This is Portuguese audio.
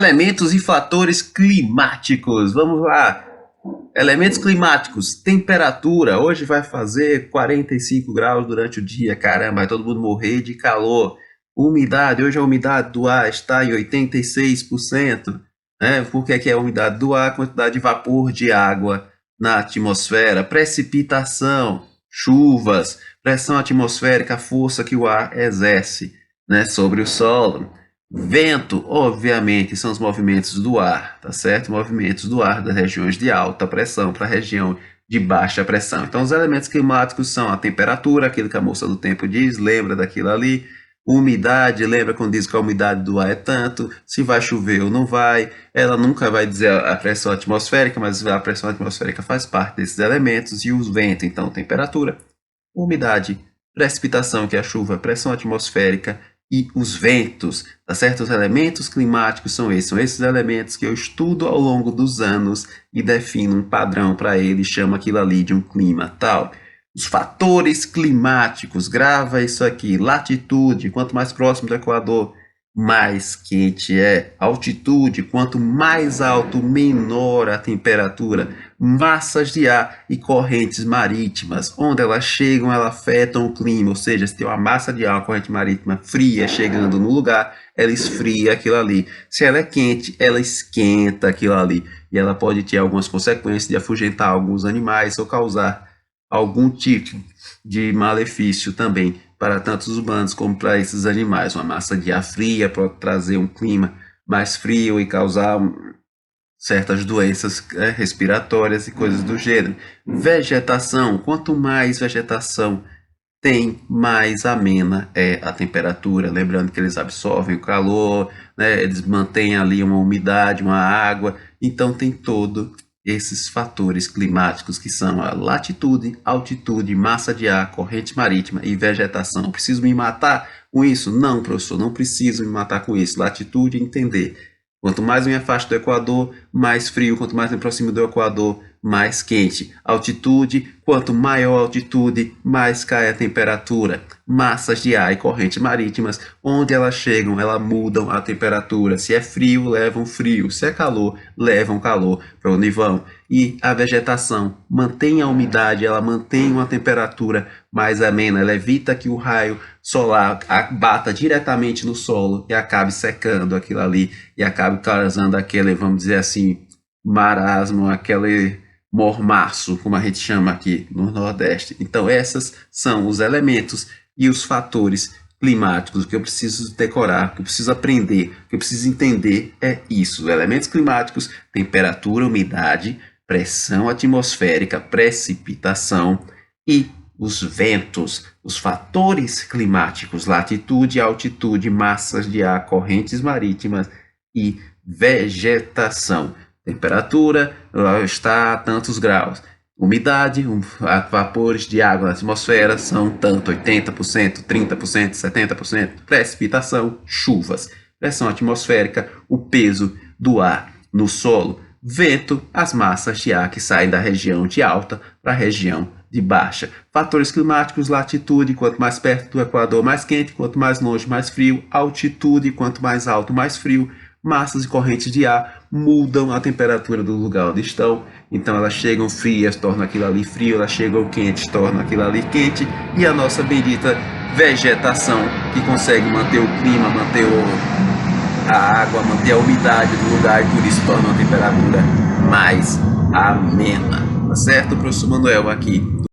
Elementos e fatores climáticos. Vamos lá. Elementos climáticos, temperatura. Hoje vai fazer 45 graus durante o dia. Caramba, vai todo mundo morrer de calor. Umidade. Hoje a umidade do ar está em 86%. Por que é a umidade do ar? Quantidade de vapor de água na atmosfera. Precipitação, chuvas, pressão atmosférica, a força que o ar exerce, sobre o solo. Vento, obviamente, são os movimentos do ar, tá certo? Movimentos do ar das regiões de alta pressão para a região de baixa pressão. Então, os elementos climáticos são a temperatura, aquilo que a moça do tempo diz, lembra daquilo ali. Umidade, lembra quando diz que a umidade do ar é tanto, se vai chover ou não vai. Ela nunca vai dizer a pressão atmosférica, mas a pressão atmosférica faz parte desses elementos. E os ventos, então, temperatura, umidade, precipitação, que é a chuva, pressão atmosférica, e os ventos, tá certo? Os elementos climáticos são esses elementos que eu estudo ao longo dos anos e defino um padrão para ele, chamo aquilo ali de um clima tal. Os fatores climáticos, grava isso aqui, latitude, quanto mais próximo do Equador, mais quente é. Altitude, quanto mais alto, menor a temperatura. Massas de ar e correntes marítimas, onde elas chegam, elas afetam o clima, ou seja, se tem uma massa de ar, uma corrente marítima fria chegando no lugar, ela esfria aquilo ali. Se ela é quente, ela esquenta aquilo ali, e ela pode ter algumas consequências de afugentar alguns animais ou causar algum tipo de malefício também para tanto os humanos como para esses animais. Uma massa de ar fria pode trazer um clima mais frio e causar certas doenças respiratórias e coisas do gênero. Vegetação, quanto mais vegetação tem, mais amena é a temperatura. Lembrando que eles absorvem o calor, eles mantêm ali uma umidade, uma água, então tem todo esses fatores climáticos que são a latitude, altitude, massa de ar, corrente marítima e vegetação. Preciso me matar com isso? Não, professor, não preciso me matar com isso. Latitude, entender. Quanto mais eu me afasto do Equador, mais frio. Quanto mais eu me aproximo do Equador, mais quente. Altitude, quanto maior a altitude, mais cai a temperatura. Massas de ar e correntes marítimas, onde elas chegam, elas mudam a temperatura. Se é frio, levam frio. Se é calor, levam calor para onde vão. E a vegetação mantém a umidade, ela mantém uma temperatura mais amena, ela evita que o raio solar bata diretamente no solo e acabe secando aquilo ali e acabe causando aquele, vamos dizer assim, marasmo, aquele mormaço, como a gente chama aqui no Nordeste. Então, esses são os elementos e os fatores climáticos. O que eu preciso decorar, o que eu preciso aprender, o que eu preciso entender é isso. Os elementos climáticos, temperatura, umidade, pressão atmosférica, precipitação e os ventos, os fatores climáticos, latitude, altitude, massas de ar, correntes marítimas e vegetação. Temperatura está a tantos graus. Umidade, vapores de água na atmosfera são tanto, 80%, 30%, 70%. Precipitação, chuvas. Pressão atmosférica, o peso do ar no solo. Vento, as massas de ar que saem da região de alta para a região de baixa. Fatores climáticos, latitude, quanto mais perto do Equador, mais quente, quanto mais longe, mais frio. Altitude, quanto mais alto, mais frio. Massas e correntes de ar mudam a temperatura do lugar onde estão, então elas chegam frias, tornam aquilo ali frio, elas chegam quentes, tornam aquilo ali quente, e a nossa bendita vegetação que consegue manter o clima, manter a água, manter a umidade do lugar, e por isso torna a temperatura mais amena. Tá certo, professor Manuel aqui